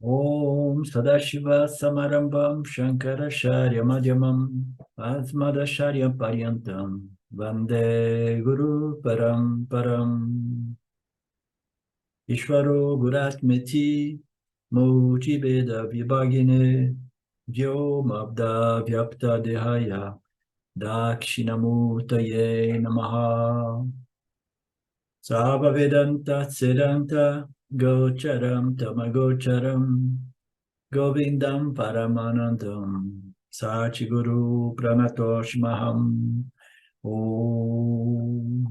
Om Sadashiva Samarambam Shankaracharya Madhyamam Asmadacharya Paryantam Vande Guru Paramparam Ishvaro Guratmeti Mochi Veda Vibhagine Vyomabda Vyapta Dehaya Dakshinamurtaye Namaha Sava Vedanta Siddhanta Gocharam Tamagocharam Govindam Paramanandam Satguru Pranatosh Maham Om.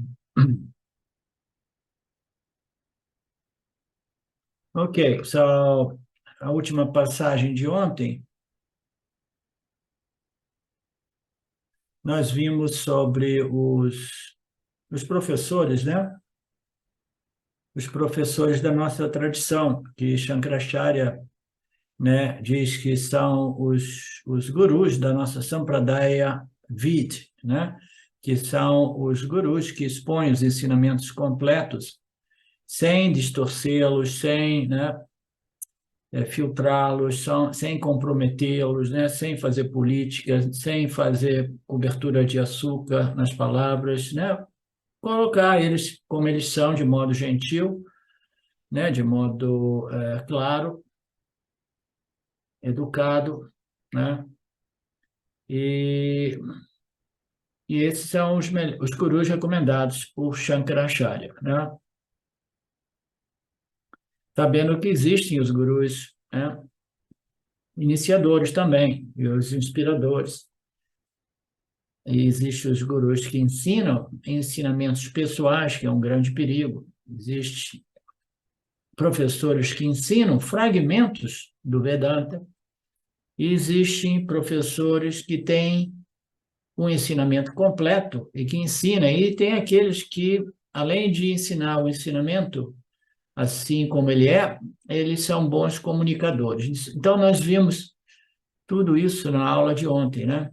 Ok, só a última passagem de ontem, nós vimos sobre os professores, né? Os professores da nossa tradição, que Shankaracharya, né, diz que são os gurus da nossa Sampradaya Vid, né, que são os gurus que expõem os ensinamentos completos, sem distorcê-los, sem, né, filtrá-los, sem comprometê-los, né, sem fazer política, sem fazer cobertura de açúcar nas palavras, né, colocar eles como eles são, de modo gentil, né, de modo claro, educado, né? E, e esses são os gurus recomendados por Shankaracharya, né? Sabendo que existem os gurus, né, iniciadores também, e os inspiradores. E existem os gurus que ensinam ensinamentos pessoais, que é um grande perigo. Existem professores que ensinam fragmentos do Vedanta, e existem professores que têm um ensinamento completo e que ensina, e tem aqueles que, além de ensinar o ensinamento assim como ele é, eles são bons comunicadores. Então, nós vimos tudo isso na aula de ontem, né?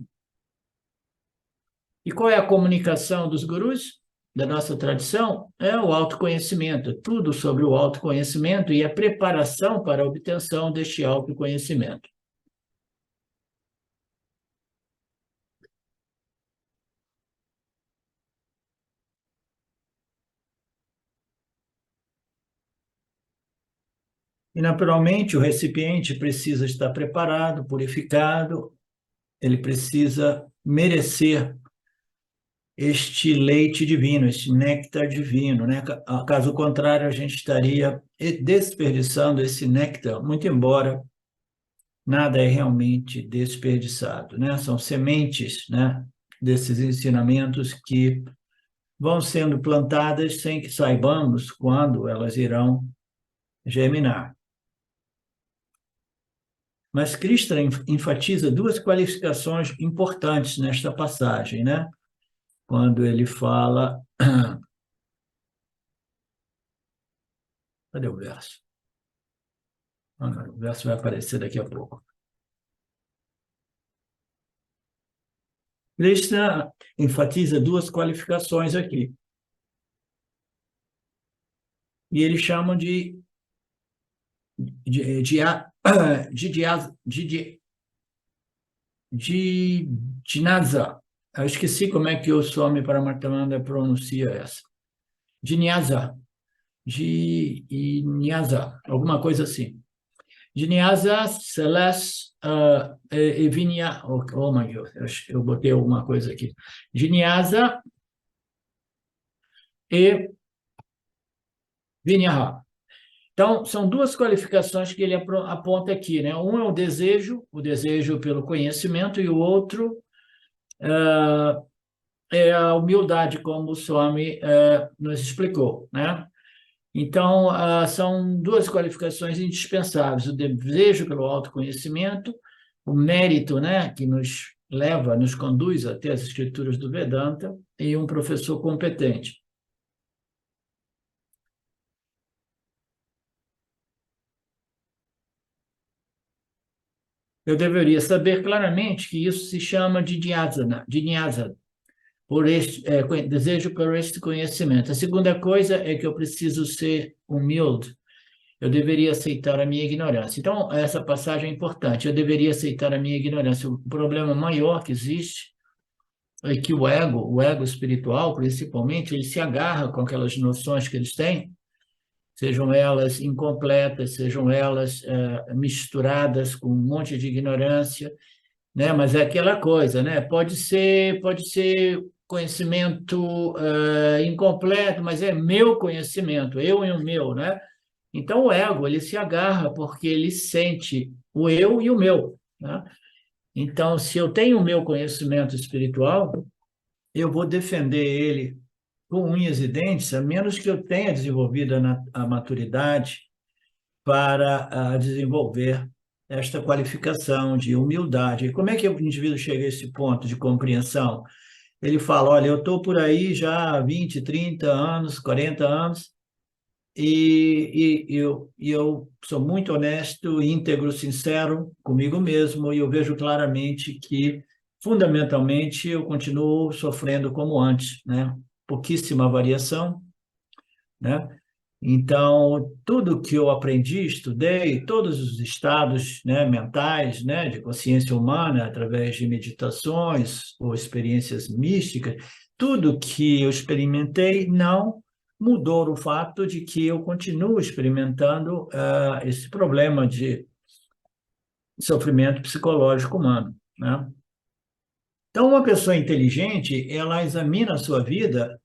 E qual é a comunicação dos gurus da nossa tradição? É o autoconhecimento, tudo sobre o autoconhecimento e a preparação para a obtenção deste autoconhecimento. E, naturalmente, o recipiente precisa estar preparado, purificado, ele precisa merecer este leite divino, este néctar divino, né? Caso contrário, a gente estaria desperdiçando esse néctar, muito embora nada é realmente desperdiçado, né? São sementes, né, desses ensinamentos que vão sendo plantadas sem que saibamos quando elas irão germinar. Mas Krishna enfatiza duas qualificações importantes nesta passagem, né? Quando ele fala... Cadê o verso? O verso vai aparecer daqui a pouco. Krishna enfatiza duas qualificações aqui. E eles chamam de Jnasa. Eu esqueci como é que o Swami Paramarthananda pronuncia essa. Jnasa. Jnasa, alguma coisa assim. Jnasa, Celeste e Vinaya. Oh, my Deus, eu botei alguma coisa aqui. Jnasa e Vinaya. Então, são duas qualificações que ele aponta aqui, né? Um é o desejo pelo conhecimento, e o outro é a humildade, como o Swami nos explicou, né? Então, são duas qualificações indispensáveis: o desejo pelo autoconhecimento, o mérito, né, que nos leva, nos conduz até as escrituras do Vedanta, e um professor competente. Eu deveria saber claramente que isso se chama de Jnana, por desejo por este conhecimento. A segunda coisa é que eu preciso ser humilde Eu deveria aceitar a minha ignorância. Então, essa passagem é importante. Eu deveria aceitar a minha ignorância. O problema maior que existe é que o ego espiritual, principalmente, ele se agarra com aquelas noções que eles têm, sejam elas incompletas, sejam elas misturadas com um monte de ignorância, né? Mas é aquela coisa, né? Pode ser conhecimento incompleto, mas é meu conhecimento, eu e o meu, né? Então o ego ele se agarra porque ele sente o eu e o meu, né? Então, se eu tenho o meu conhecimento espiritual, eu vou defender ele com unhas e dentes, a menos que eu tenha desenvolvido a maturidade para desenvolver esta qualificação de humildade. E como é que o indivíduo chega a esse ponto de compreensão? Ele fala, olha, eu estou por aí já há 20, 30 anos, 40 anos, e eu sou muito honesto, íntegro, sincero comigo mesmo, e eu vejo claramente que, fundamentalmente, eu continuo sofrendo como antes, né? Pouquíssima variação, né? Então, tudo que eu aprendi, estudei, todos os estados, né, mentais, né, de consciência humana, através de meditações ou experiências místicas, tudo que eu experimentei não mudou o fato de que eu continuo experimentando esse problema de sofrimento psicológico humano, né? Então, uma pessoa inteligente, ela examina a sua vida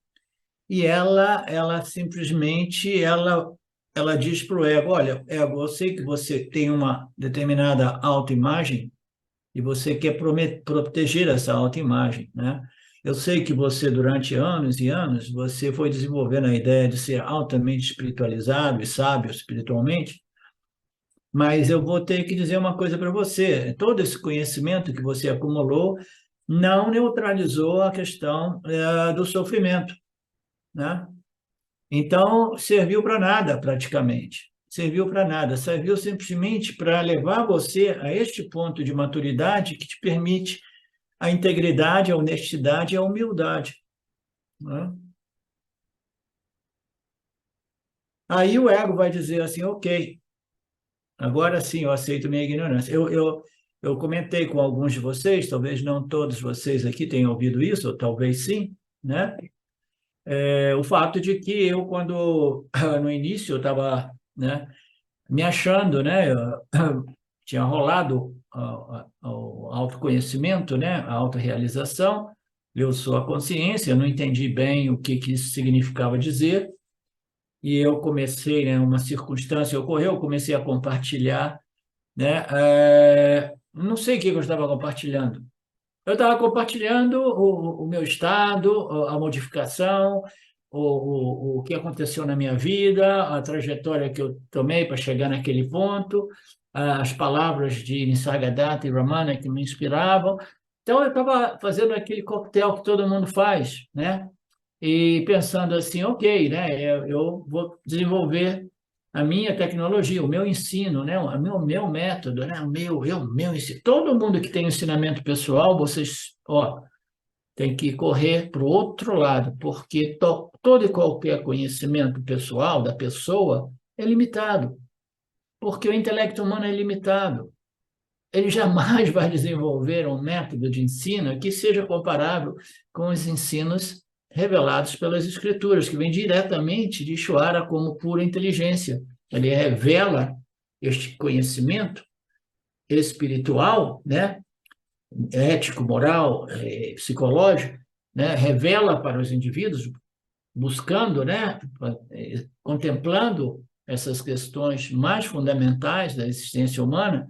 e ela simplesmente ela diz para o ego, olha, ego, eu sei que você tem uma determinada autoimagem e você quer proteger essa autoimagem, né? Eu sei que você, durante anos e anos, você foi desenvolvendo a ideia de ser altamente espiritualizado e sábio espiritualmente, mas eu vou ter que dizer uma coisa para você, todo esse conhecimento que você acumulou não neutralizou a questão do sofrimento, né? Então, serviu para nada, praticamente. Serviu para nada. Serviu simplesmente para levar você a este ponto de maturidade que te permite a integridade, a honestidade e a humildade, né? Aí o ego vai dizer assim, ok, agora sim eu aceito minha ignorância. Eu comentei com alguns de vocês, talvez não todos vocês aqui tenham ouvido isso, ou talvez sim, né? O fato de que eu, quando no início eu estava, né, me achando, né? Tinha rolado o autoconhecimento, né? A autorrealização, eu sou a consciência, eu não entendi bem o que isso significava dizer, e eu comecei, né? Uma circunstância ocorreu, eu comecei a compartilhar, né? Não sei o que eu estava compartilhando. Eu estava compartilhando o meu estado, a modificação, o que aconteceu na minha vida, a trajetória que eu tomei para chegar naquele ponto, as palavras de Nisargadatta e Ramana que me inspiravam. Então, eu estava fazendo aquele coquetel que todo mundo faz, né? E pensando assim, ok, né? Eu vou desenvolver a minha tecnologia, o meu ensino, né? O meu método, né? O meu ensino. Todo mundo que tem ensinamento pessoal, vocês, ó, tem que correr para o outro lado, porque todo e qualquer conhecimento pessoal da pessoa é limitado, porque o intelecto humano é limitado. Ele jamais vai desenvolver um método de ensino que seja comparável com os ensinos revelados pelas Escrituras, que vem diretamente de Ishvara como pura inteligência. Ele revela este conhecimento espiritual, né, ético, moral, psicológico, né, revela para os indivíduos, buscando, né, contemplando essas questões mais fundamentais da existência humana.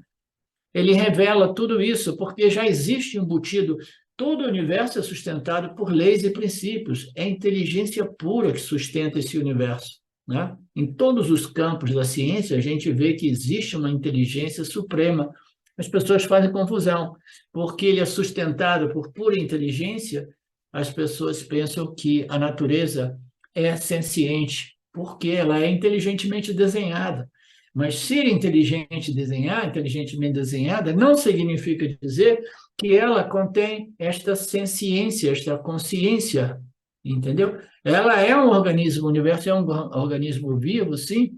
Ele revela tudo isso porque já existe embutido, todo o universo é sustentado por leis e princípios. É a inteligência pura que sustenta esse universo, né? Em todos os campos da ciência, a gente vê que existe uma inteligência suprema. As pessoas fazem confusão, porque ele é sustentado por pura inteligência, as pessoas pensam que a natureza é senciente, porque ela é inteligentemente desenhada. Mas ser inteligentemente desenhada, não significa dizer que ela contém esta senciência, esta consciência, entendeu? Ela é um organismo, o universo é um organismo vivo, sim,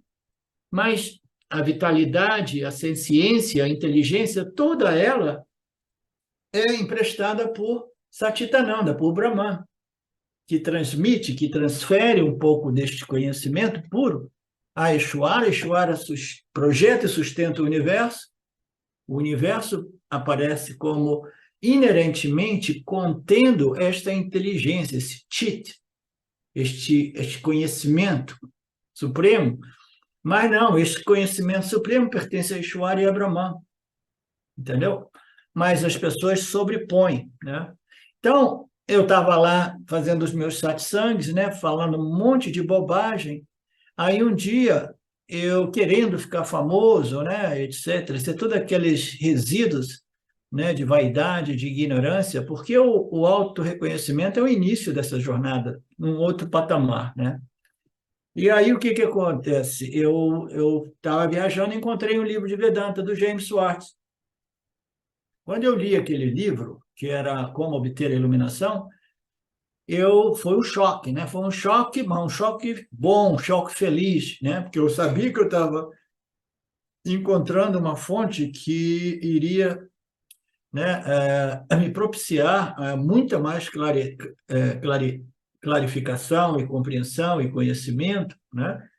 Mas a vitalidade, a ciência, a inteligência, toda ela é emprestada por Satitananda, por Brahman, que transmite, que transfere um pouco deste conhecimento puro a Ishvara. Ishvara projeta e sustenta o universo aparece como inerentemente contendo esta inteligência, esse chit, este conhecimento supremo. Mas não, este conhecimento supremo pertence a Ishvara e a Brahman, entendeu? Mas as pessoas sobrepõem, né? Então, eu estava lá fazendo os meus satsangs, né, falando um monte de bobagem. Aí um dia, eu querendo ficar famoso, né, etc., ser todos aqueles resíduos, né, de vaidade, de ignorância, porque o autorreconhecimento é o início dessa jornada, num outro patamar, né? E aí o que que acontece? Eu estava viajando e encontrei um livro de Vedanta do James Schwartz. Quando eu li aquele livro, que era Como Obter a Iluminação, foi um choque, né? Foi um choque, mas um choque bom, um choque feliz, né? Porque eu sabia que eu estava encontrando uma fonte que iria, né, me propiciar muita mais clarificação e compreensão e conhecimento, né?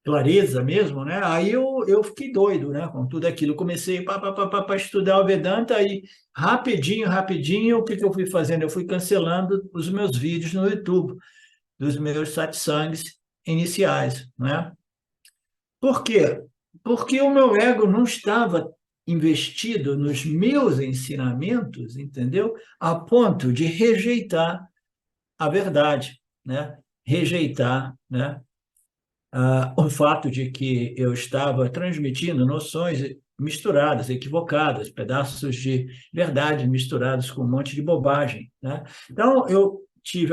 Clareza mesmo, né? Aí eu fiquei doido, né? Com tudo aquilo. Comecei para estudar o Vedanta, aí rapidinho, o que que eu fui fazendo? Eu fui cancelando os meus vídeos no YouTube, dos meus satsangs iniciais, né? Por quê? Porque o meu ego não estava investido nos meus ensinamentos, entendeu? A ponto de rejeitar a verdade, né? Rejeitar, né? O fato de que eu estava transmitindo noções misturadas, equivocadas, pedaços de verdade misturados com um monte de bobagem, né? Então, eu tive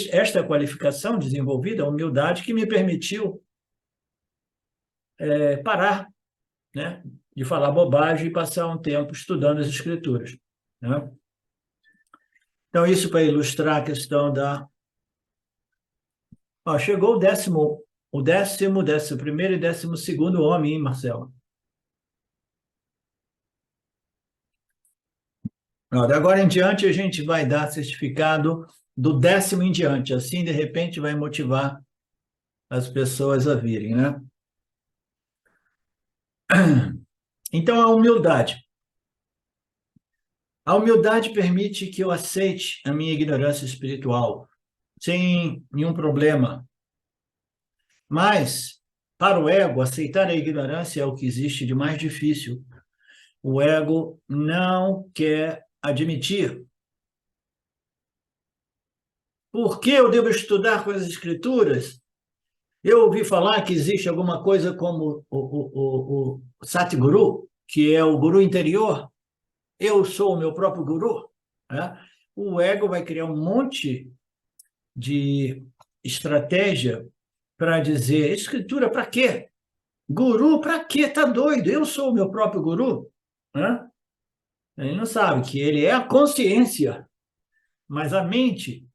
esta qualificação desenvolvida, a humildade, que me permitiu parar, né, de falar bobagem e passar um tempo estudando as escrituras, né? Então, isso para ilustrar a questão da... Ó, chegou décimo primeiro e 12º homem, hein, Marcelo? Ó, de agora em diante, a gente vai dar certificado do 10º em diante. Assim, de repente, vai motivar as pessoas a virem, né? Então, a humildade. A humildade permite que eu aceite a minha ignorância espiritual, sem nenhum problema. Mas, para o ego, aceitar a ignorância é o que existe de mais difícil. O ego não quer admitir. Por que eu devo estudar com as escrituras? Eu ouvi falar que existe alguma coisa como o Satguru, que é o guru interior. Eu sou o meu próprio guru, né? O ego vai criar um monte de estratégia para dizer: escritura para quê? Guru para quê? Tá doido? Eu sou o meu próprio guru, né? Ele não sabe que ele é a consciência, mas a mente,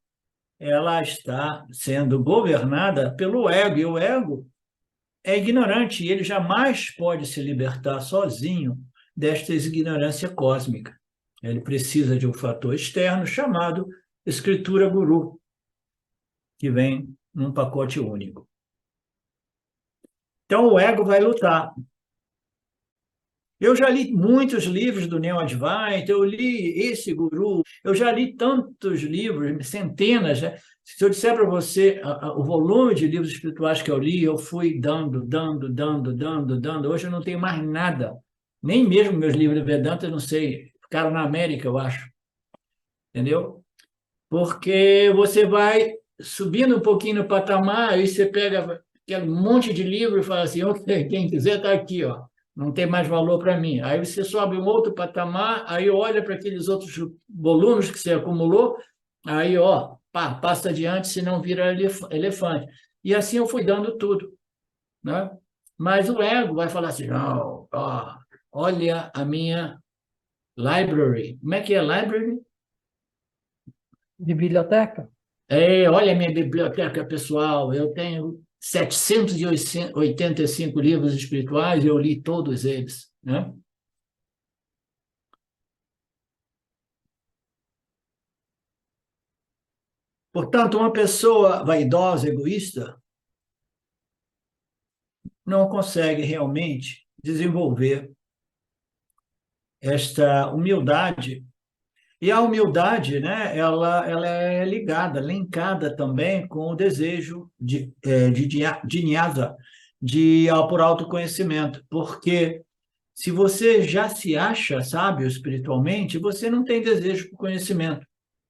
ela está sendo governada pelo ego, e o ego é ignorante, e ele jamais pode se libertar sozinho desta ignorância cósmica. Ele precisa de um fator externo chamado escritura guru, que vem num pacote único. Então, o ego vai lutar. Eu já li muitos livros do Neo Advaita, eu li esse guru, eu já li tantos livros, centenas, né? Se eu disser para você o volume de livros espirituais que eu li, eu fui dando. Hoje eu não tenho mais nada. Nem mesmo meus livros de Vedanta, eu não sei, ficaram na América, eu acho. Entendeu? Porque você vai subindo um pouquinho no patamar, aí você pega aquele monte de livro e fala assim: ok, quem quiser está aqui, ó. Não tem mais valor para mim. Aí você sobe um outro patamar, aí olha para aqueles outros volumes que você acumulou, aí, ó, passa adiante, senão vira elefante. E assim eu fui dando tudo, né? Mas o ego vai falar assim: não, ó, olha a minha library. Como é que é library? De biblioteca? Olha a minha biblioteca pessoal, eu tenho 785 livros espirituais, eu li todos eles, né? Portanto, uma pessoa vaidosa, egoísta, não consegue realmente desenvolver esta humildade. E a humildade, né, ela é ligada, linkada também com o desejo de Nyasa, por autoconhecimento, porque se você já se acha sábio espiritualmente, você não tem desejo por conhecimento,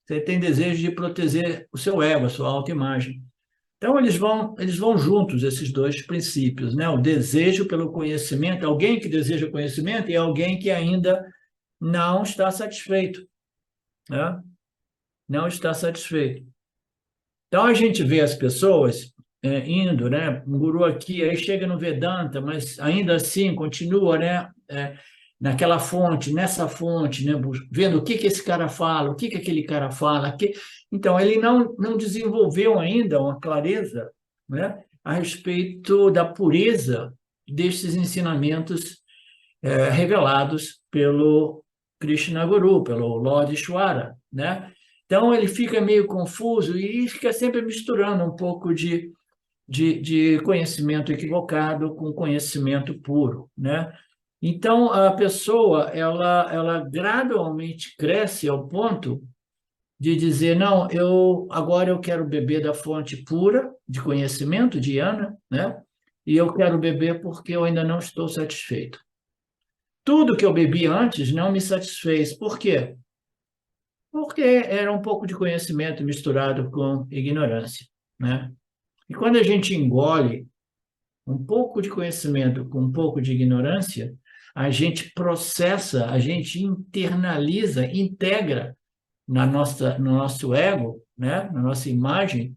você tem desejo de proteger o seu ego, a sua autoimagem. Então, eles vão juntos, esses dois princípios, né? O desejo pelo conhecimento, alguém que deseja conhecimento e alguém que ainda não está satisfeito, né? Não está satisfeito. Então, a gente vê as pessoas indo, né? Um guru aqui, aí chega no Vedanta, mas ainda assim continua, né? Naquela fonte, nessa fonte, né? Vendo o que que esse cara fala, o que que aquele cara fala. Então, ele não desenvolveu ainda uma clareza, né? A respeito da pureza destes ensinamentos revelados pelo Krishna Guru, pelo Lord Ishvara, né? Então ele fica meio confuso e fica sempre misturando um pouco de conhecimento equivocado com conhecimento puro, né? Então a pessoa ela gradualmente cresce ao ponto de dizer não, eu agora eu quero beber da fonte pura de conhecimento, de Yana, né? E eu quero beber porque eu ainda não estou satisfeito. Tudo que eu bebi antes não me satisfez. Por quê? Porque era um pouco de conhecimento misturado com ignorância, né? E quando a gente engole um pouco de conhecimento com um pouco de ignorância, a gente processa, a gente internaliza, integra no nosso ego, né? Na nossa imagem,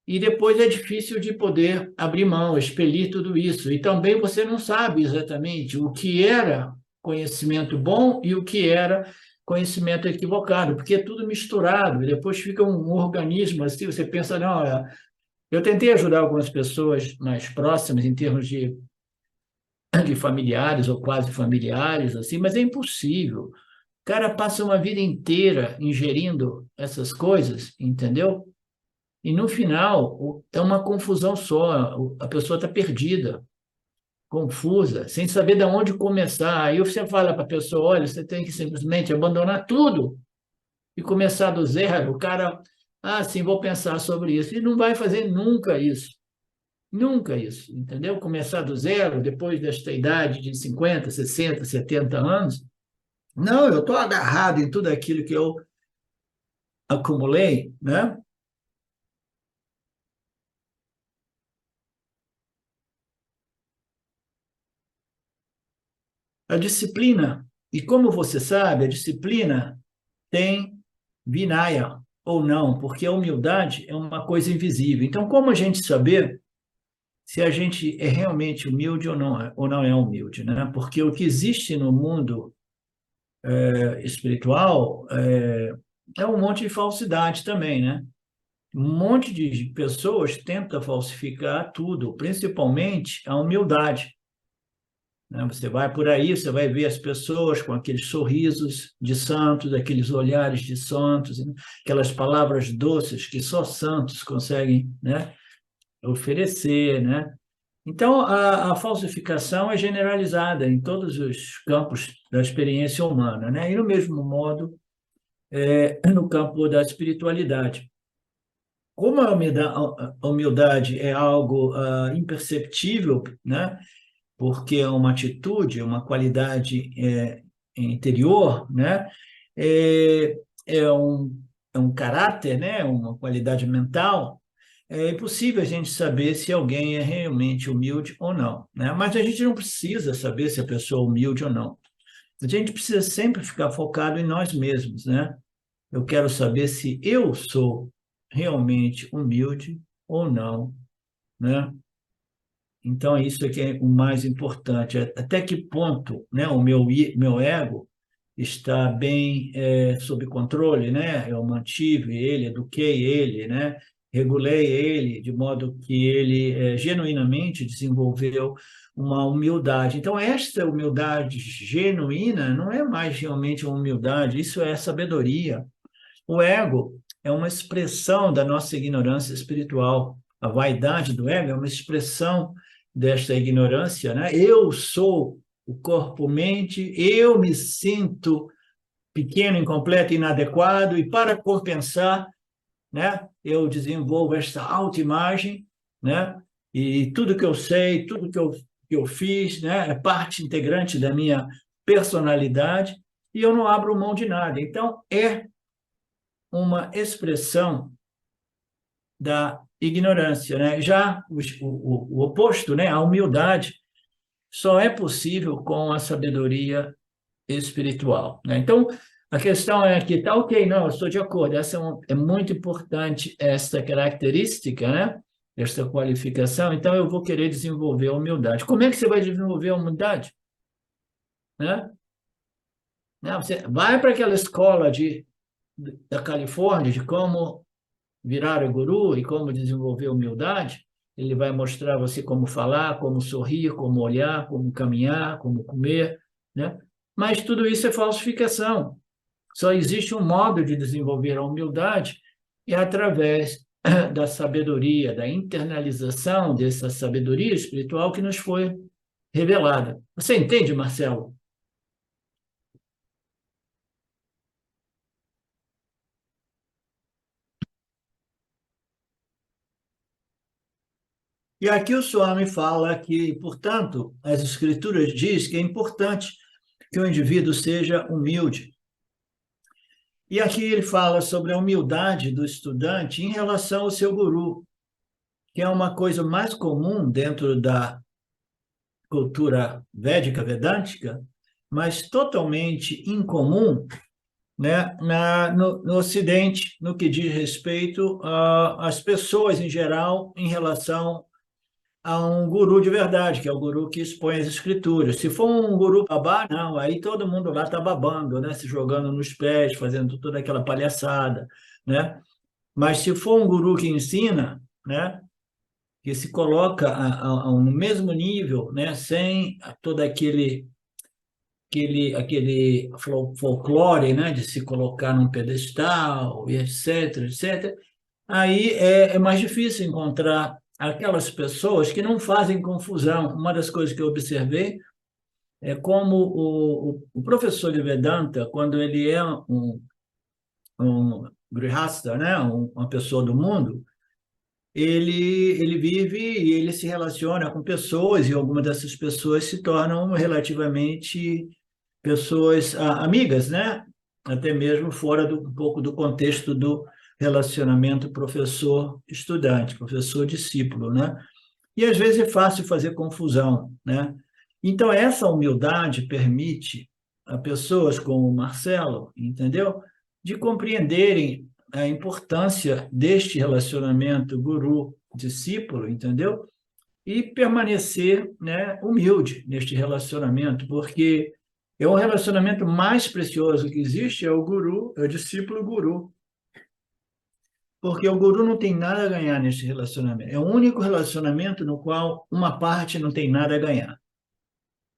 e depois é difícil de poder abrir mão, expelir tudo isso. E também você não sabe exatamente o que era conhecimento bom e o que era conhecimento equivocado, porque é tudo misturado, e depois fica um organismo assim, você pensa, não, eu tentei ajudar algumas pessoas mais próximas em termos de familiares ou quase familiares, assim, mas é impossível. O cara passa uma vida inteira ingerindo essas coisas, entendeu? E no final, é uma confusão só, a pessoa está perdida, confusa, sem saber de onde começar. Aí você fala para a pessoa: olha, você tem que simplesmente abandonar tudo e começar do zero. O cara, sim, vou pensar sobre isso. E não vai fazer nunca isso. Nunca isso, entendeu? Começar do zero, depois desta idade de 50, 60, 70 anos. Não, eu estou agarrado em tudo aquilo que eu acumulei, né? A disciplina, e como você sabe, a disciplina tem Vinaya ou não, porque a humildade é uma coisa invisível. Então, como a gente saber se a gente é realmente humilde ou não é humilde, né? Porque o que existe no mundo espiritual é um monte de falsidade também, né? Um monte de pessoas tenta falsificar tudo, principalmente a humildade, né? Você vai por aí, você vai ver as pessoas com aqueles sorrisos de santos, aqueles olhares de santos, né? Aquelas palavras doces que só santos conseguem, né, oferecer, né? Então, a falsificação é generalizada em todos os campos da experiência humana, né? E, no mesmo modo, no campo da espiritualidade. Como a humildade é algo imperceptível, né? Porque é uma atitude, uma qualidade interior, né? É, é um, é um caráter, né? Uma qualidade mental. É impossível a gente saber se alguém é realmente humilde ou não, né? Mas a gente não precisa saber se a pessoa é humilde ou não. A gente precisa sempre ficar focado em nós mesmos, né? Eu quero saber se eu sou realmente humilde ou não, né? Então, isso é que é o mais importante. Até que ponto, né, meu ego está bem sob controle, né? Eu mantive ele, eduquei ele, né? regulei ele de modo que ele genuinamente desenvolveu uma humildade. Então, esta humildade genuína não é mais realmente uma humildade, isso é sabedoria. O ego é uma expressão da nossa ignorância espiritual. A vaidade do ego é uma expressão desta ignorância, né? Eu sou o corpo-mente, eu me sinto pequeno, incompleto, inadequado, e para compensar, né, eu desenvolvo essa autoimagem, né? E tudo que eu sei, tudo que eu fiz, né, é parte integrante da minha personalidade, e eu não abro mão de nada. Então, é uma expressão da ignorância, né? Já o oposto, né? A humildade só é possível com a sabedoria espiritual, né? Então, a questão é que tá ok, não, eu estou de acordo. Essa é muito importante essa característica, né? Esta qualificação. Então, eu vou querer desenvolver a humildade. Como é que você vai desenvolver a humildade, né? Né? Você vai para aquela escola da Califórnia de como virar o guru e como desenvolver humildade, ele vai mostrar a você como falar, como sorrir, como olhar, como caminhar, como comer, né? Mas tudo isso é falsificação. Só existe um modo de desenvolver a humildade e é através da sabedoria, da internalização dessa sabedoria espiritual que nos foi revelada. Você entende, Marcelo? E aqui o Swami fala que, portanto, as escrituras diz que é importante que o indivíduo seja humilde. E aqui ele fala sobre a humildade do estudante em relação ao seu guru, que é uma coisa mais comum dentro da cultura védica, vedântica, mas totalmente incomum, né, no Ocidente, no que diz respeito às pessoas em geral em relação a um guru de verdade, que é o guru que expõe as escrituras. Se for um guru babá, não, aí todo mundo lá está babando, né? Se jogando nos pés, fazendo toda aquela palhaçada, né? Mas se for um guru que ensina, né? Que se coloca no mesmo nível, né? Sem todo aquele folclore, né? De se colocar num pedestal, e etc, etc. Aí é mais difícil encontrar aquelas pessoas que não fazem confusão. Uma das coisas que eu observei é como o professor de Vedanta, quando ele é um grihasta, né, uma pessoa do mundo, ele vive e ele se relaciona com pessoas, e algumas dessas pessoas se tornam relativamente pessoas amigas, né? Até mesmo fora um pouco do contexto do relacionamento professor-estudante, professor-discípulo, né? E às vezes é fácil fazer confusão, né? Então, essa humildade permite a pessoas como o Marcelo, entendeu? De compreenderem a importância deste relacionamento guru-discípulo, entendeu? E permanecer, né, humilde neste relacionamento, porque é o relacionamento mais precioso que existe, é o guru, é o discípulo-guru. Porque o guru não tem nada a ganhar nesse relacionamento. É o único relacionamento no qual uma parte não tem nada a ganhar.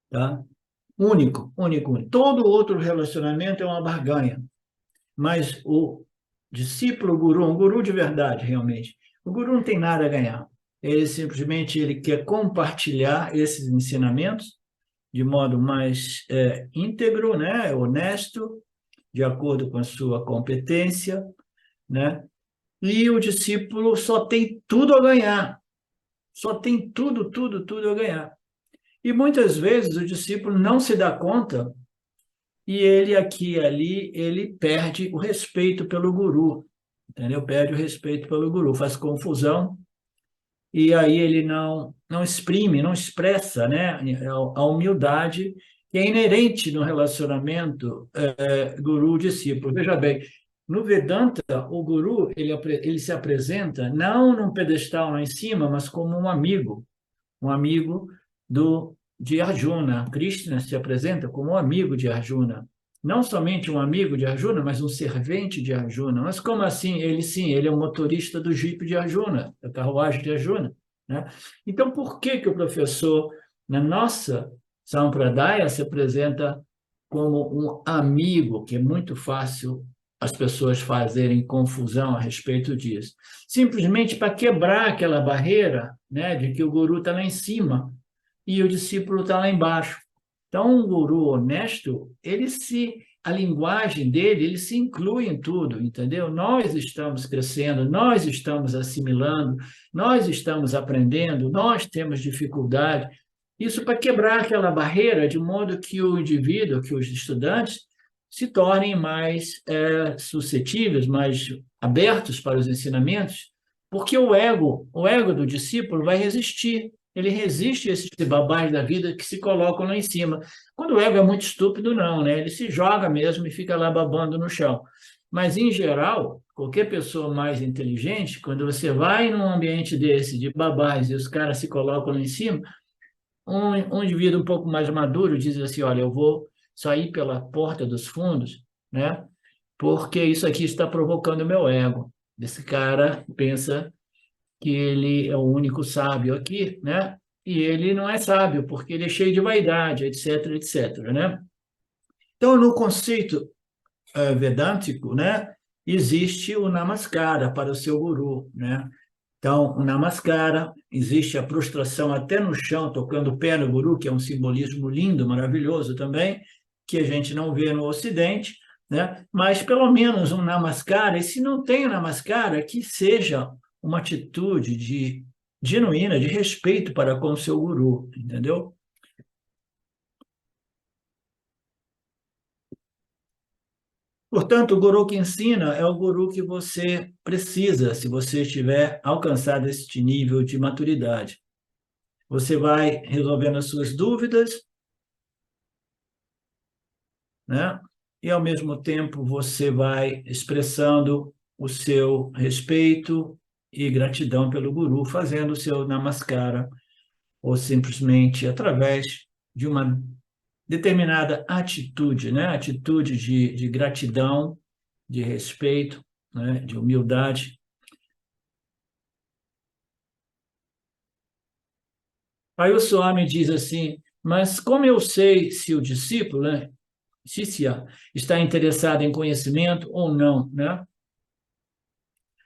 Tá? Único, único, único. Todo outro relacionamento é uma barganha. Mas o discípulo-guru, um guru de verdade, realmente, o guru não tem nada a ganhar. Ele quer compartilhar esses ensinamentos de modo mais íntegro, né, honesto, de acordo com a sua competência, né? E o discípulo só tem tudo a ganhar, só tem tudo, tudo, tudo a ganhar. E muitas vezes o discípulo não se dá conta e ele aqui e ali, ele perde o respeito pelo guru, entendeu? Perde o respeito pelo guru, faz confusão e aí ele não exprime, não expressa, né, a humildade que é inerente no relacionamento guru-discípulo. Veja bem, no Vedanta, o guru ele se apresenta não num pedestal lá em cima, mas como um amigo de Arjuna. Krishna se apresenta como um amigo de Arjuna. não somente um amigo de Arjuna, mas um servente de Arjuna. Mas como assim? Sim, ele é o motorista do jipe de Arjuna, da carruagem de Arjuna, né? Então, por que que o professor, na nossa Sampradaya, se apresenta como um amigo, que é muito fácil as pessoas fazerem confusão a respeito disso? Simplesmente para quebrar aquela barreira, né, de que o guru está lá em cima e o discípulo está lá embaixo. Então, um guru honesto, a linguagem dele, ele se inclui em tudo, entendeu? Nós estamos crescendo, nós estamos assimilando, nós estamos aprendendo, nós temos dificuldade. Isso para quebrar aquela barreira, de modo que o indivíduo, que os estudantes, se tornem mais suscetíveis, mais abertos para os ensinamentos, porque o ego do discípulo vai resistir. Ele resiste a esses babás da vida que se colocam lá em cima. Quando o ego é muito estúpido, não, né? Ele se joga mesmo e fica lá babando no chão. Mas, em geral, qualquer pessoa mais inteligente, quando você vai num ambiente desse, de babás, e os caras se colocam lá em cima, um indivíduo um pouco mais maduro diz assim: olha, eu vou sair pela porta dos fundos, né? Porque isso aqui está provocando o meu ego. Esse cara pensa que ele é o único sábio aqui, né? E ele não é sábio, porque ele é cheio de vaidade, etc, etc, né? Então, no conceito vedântico, né, existe o namaskara para o seu guru, né? Então, o namaskara, existe a prostração até no chão, tocando o pé no guru, que é um simbolismo lindo, maravilhoso também, que a gente não vê no Ocidente, né? Mas pelo menos um namaskara, e se não tem o namaskara, que seja uma atitude genuína, de respeito para com o seu guru, entendeu? Portanto, o guru que ensina é o guru que você precisa, se você estiver alcançado este nível de maturidade. Você vai resolvendo as suas dúvidas, né? E, ao mesmo tempo, você vai expressando o seu respeito e gratidão pelo guru, fazendo o seu namaskara, ou simplesmente através de uma determinada atitude, né? Atitude de gratidão, de respeito, né? De humildade. Aí o Swami diz assim: mas como eu sei se o discípulo, né, Shishya, está interessado em conhecimento ou não, né?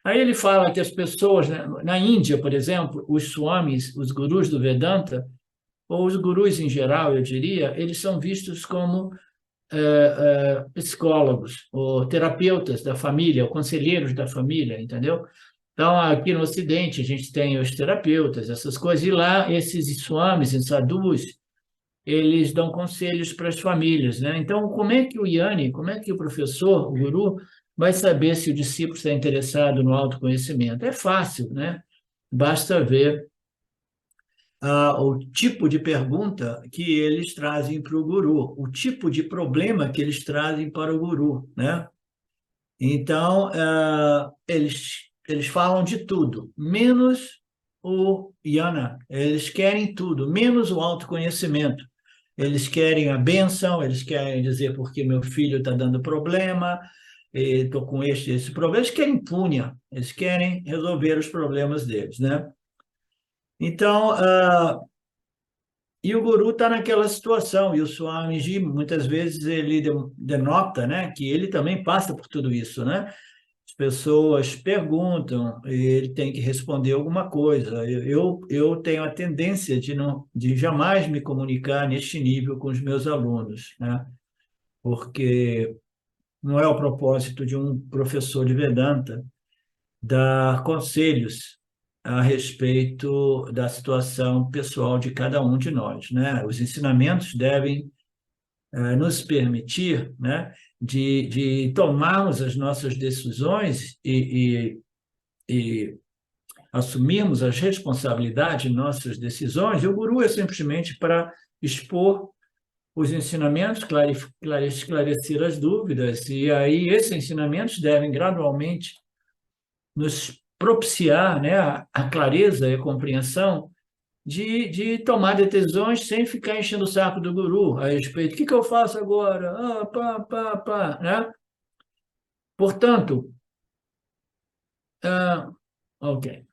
Aí ele fala que as pessoas, né, na Índia, por exemplo, os swamis, os gurus do Vedanta, ou os gurus em geral, eu diria, eles são vistos como psicólogos, ou terapeutas da família, ou conselheiros da família, entendeu? Então, aqui no Ocidente, a gente tem os terapeutas, essas coisas, e lá, esses swamis, esses sadhus, eles dão conselhos para as famílias, né? Então, como é que o Yanni, como é que o professor, o guru, vai saber se o discípulo está interessado no autoconhecimento? É fácil, né? Basta ver o tipo de pergunta que eles trazem para o guru, o tipo de problema que eles trazem para o guru, né? Então, eles falam de tudo, menos o yana. Eles querem tudo, menos o autoconhecimento. Eles querem a bênção, eles querem dizer porque meu filho está dando problema, estou com esse problema. Eles querem punha, eles querem resolver os problemas deles, né? Então, e o guru está naquela situação, e o Swamiji, muitas vezes, ele denota, né, que ele também passa por tudo isso, né? As pessoas perguntam, e ele tem que responder alguma coisa. Eu tenho a tendência de jamais me comunicar neste nível com os meus alunos, né? Porque não é o propósito de um professor de Vedanta dar conselhos a respeito da situação pessoal de cada um de nós, né? Os ensinamentos devem nos permitir, né, de tomarmos as nossas decisões e assumirmos as responsabilidades de nossas decisões. E o guru é simplesmente para expor os ensinamentos, esclarecer as dúvidas, e aí esses ensinamentos devem gradualmente nos propiciar, né, a clareza e a compreensão de tomar decisões sem ficar enchendo o saco do guru a respeito. O que eu faço agora? Ah, pá, né? Portanto, ok.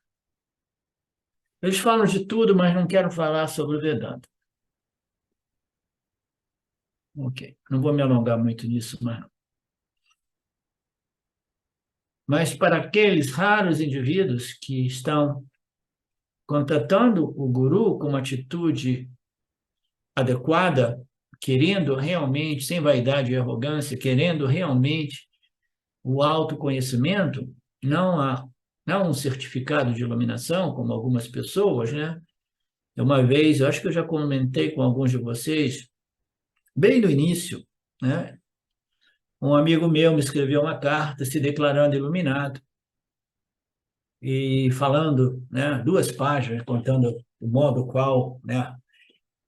Eles falam de tudo, mas não quero falar sobre o Vedanta. Ok. Não vou me alongar muito nisso, mas para aqueles raros indivíduos que estão contatando o guru com uma atitude adequada, querendo realmente, sem vaidade e arrogância, querendo realmente o autoconhecimento, não um certificado de iluminação, como algumas pessoas, né? Uma vez, eu acho que eu já comentei com alguns de vocês, bem no início, né? Um amigo meu me escreveu uma carta se declarando iluminado e falando, né, 2 páginas, contando o modo qual, né,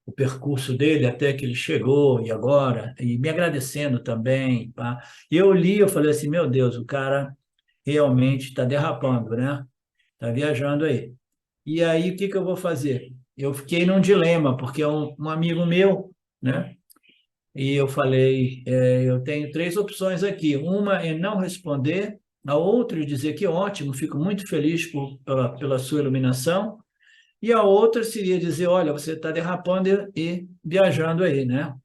o percurso dele até que ele chegou e agora, e me agradecendo também. Tá? E eu li, eu falei assim, meu Deus, o cara realmente está derrapando, né? Está viajando aí. E aí, o que eu vou fazer? Eu fiquei num dilema, porque é um amigo meu, né? E eu falei, eu tenho 3 opções aqui. Uma é não responder, a outra é dizer que ótimo, fico muito feliz pela sua iluminação, e a outra seria dizer, olha, você está derrapando e viajando aí, né?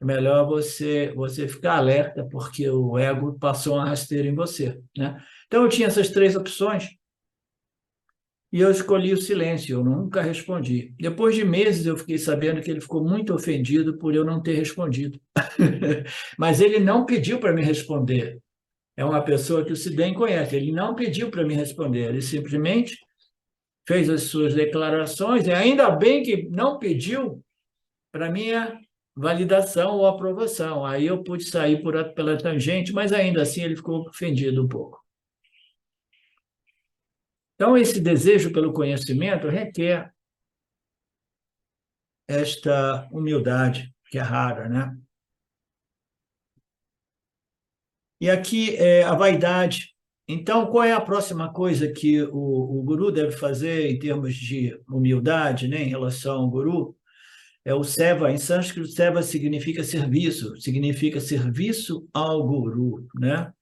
É melhor você ficar alerta, porque o ego passou uma rasteira em você, né? Então, eu tinha essas 3 opções, e eu escolhi o silêncio, eu nunca respondi. Depois de meses, eu fiquei sabendo que ele ficou muito ofendido por eu não ter respondido. Mas ele não pediu para me responder. É uma pessoa que o Sidem conhece. Ele não pediu para me responder. Ele simplesmente fez as suas declarações, e ainda bem que não pediu para minha validação ou aprovação. Aí eu pude sair pela tangente, mas ainda assim ele ficou ofendido um pouco. Então, esse desejo pelo conhecimento requer esta humildade, que é rara, né? E aqui é a vaidade. Então, qual é a próxima coisa que o guru deve fazer em termos de humildade, né, em relação ao guru? É o seva. Em sânscrito, seva significa serviço ao guru, né?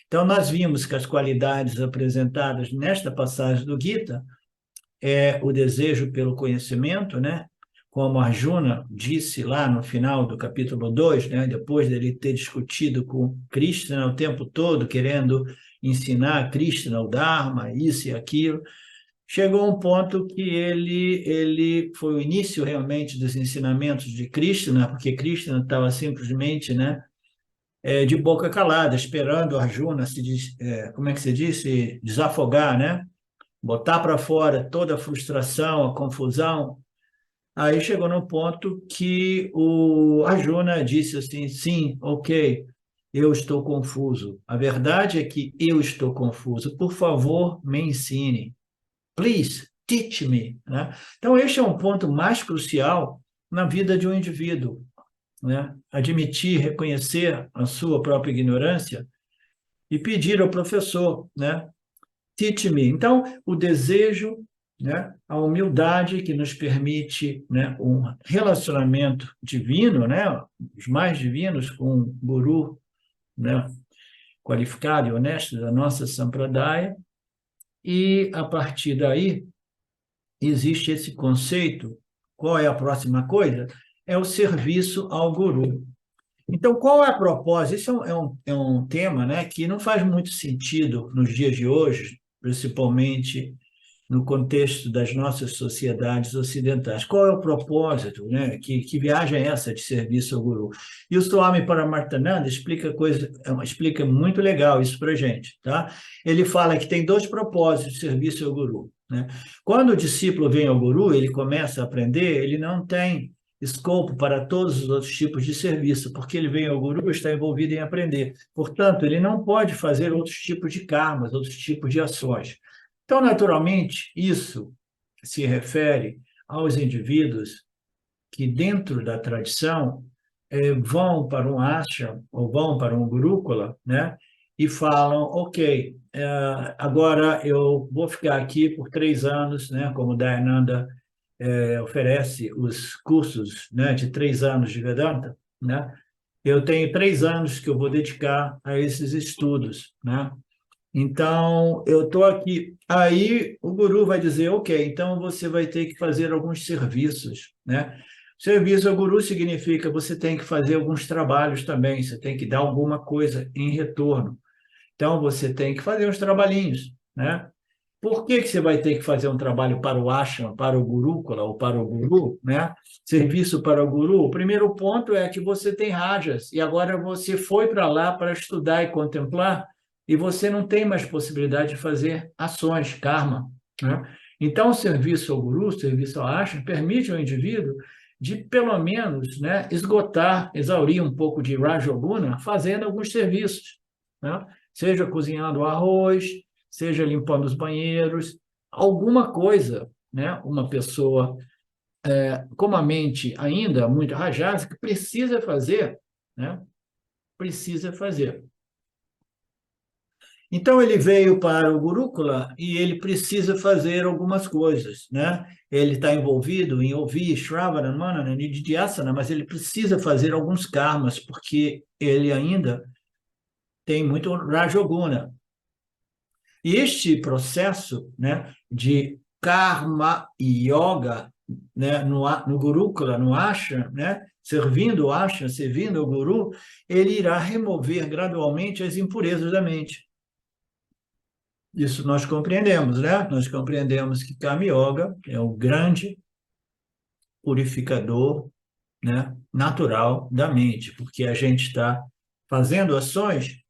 Então, nós vimos que as qualidades apresentadas nesta passagem do Gita é o desejo pelo conhecimento, né? Como Arjuna disse lá no final do capítulo 2, né? Depois dele ter discutido com Krishna o tempo todo, querendo ensinar Krishna o Dharma, isso e aquilo, chegou a um ponto que ele foi o início realmente dos ensinamentos de Krishna, porque Krishna estava simplesmente, né, de boca calada, esperando Arjuna como é que se disse, desafogar, né? Botar para fora toda a frustração, a confusão. Aí chegou no ponto que o Arjuna disse assim: sim, ok, eu estou confuso. A verdade é que eu estou confuso. Por favor, me ensine. Please, teach me. Né? Então, este é um ponto mais crucial na vida de um indivíduo. Né? Admitir, reconhecer a sua própria ignorância e pedir ao professor, né? Teach me. Então, o desejo, né, a humildade que nos permite, né, um relacionamento divino, né, os mais divinos com um guru, né, qualificado e honesto da nossa sampradaya, e a partir daí existe esse conceito. Qual é a próxima coisa? É o serviço ao guru. Então, qual é a proposta? Isso é um tema, né, que não faz muito sentido nos dias de hoje, principalmente no contexto das nossas sociedades ocidentais. Qual é o propósito, né? Que viagem é essa de serviço ao guru? E o Swami Paramarthananda explica muito legal isso para a gente. Tá? Ele fala que tem 2 propósitos de serviço ao guru. Né? Quando o discípulo vem ao guru, ele começa a aprender, ele não tem escopo para todos os outros tipos de serviço, porque ele vem ao guru e está envolvido em aprender. Portanto, ele não pode fazer outros tipos de karmas, outros tipos de ações. Então, naturalmente, isso se refere aos indivíduos que, dentro da tradição, vão para um ashram ou vão para um gurukula, né? E falam, ok, agora eu vou ficar aqui por 3 anos, né? Como Dayananda oferece os cursos, né, de 3 anos de Vedanta, né? Eu tenho 3 anos que eu vou dedicar a esses estudos, né? Então, eu estou aqui. Aí o guru vai dizer, ok, então você vai ter que fazer alguns serviços, né? Serviço ao guru significa você tem que fazer alguns trabalhos também, você tem que dar alguma coisa em retorno. Então, você tem que fazer uns trabalhinhos, né? Por que que você vai ter que fazer um trabalho para o ashram, para o gurúkula ou para o guru, né? Serviço para o guru. O primeiro ponto é que você tem rajas e agora você foi para lá para estudar e contemplar e você não tem mais possibilidade de fazer ações, karma, né? Então, o serviço ao guru, o serviço ao ashram, permite ao indivíduo de, pelo menos, né, esgotar, exaurir um pouco de rajoguna fazendo alguns serviços, né? Seja cozinhando arroz, seja limpando os banheiros, alguma coisa, né? Uma pessoa com uma mente ainda muito rajásica precisa fazer, né? Precisa fazer. Então ele veio para o Gurukula e ele precisa fazer algumas coisas, né? Ele está envolvido em ouvir Shravana, Manana, Nididhyasana, mas ele precisa fazer alguns karmas porque ele ainda tem muito Rajoguna. E este processo, né, de karma e yoga, né, no Gurukula, no ashram, né, servindo o ashram, servindo o guru, ele irá remover gradualmente as impurezas da mente. Isso nós compreendemos, né? Nós compreendemos que Karma Yoga é o grande purificador, né, natural da mente, porque a gente está fazendo ações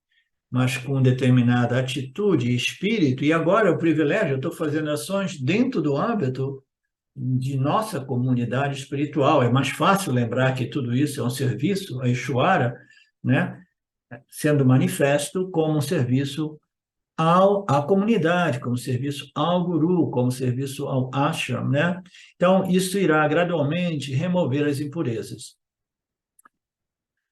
mas com determinada atitude e espírito, e agora o privilégio, eu estou fazendo ações dentro do âmbito de nossa comunidade espiritual. É mais fácil lembrar que tudo isso é um serviço a Ishvara, né? Sendo manifesto como um serviço à comunidade, como serviço ao guru, como serviço ao ashram, né? Então, isso irá gradualmente remover as impurezas.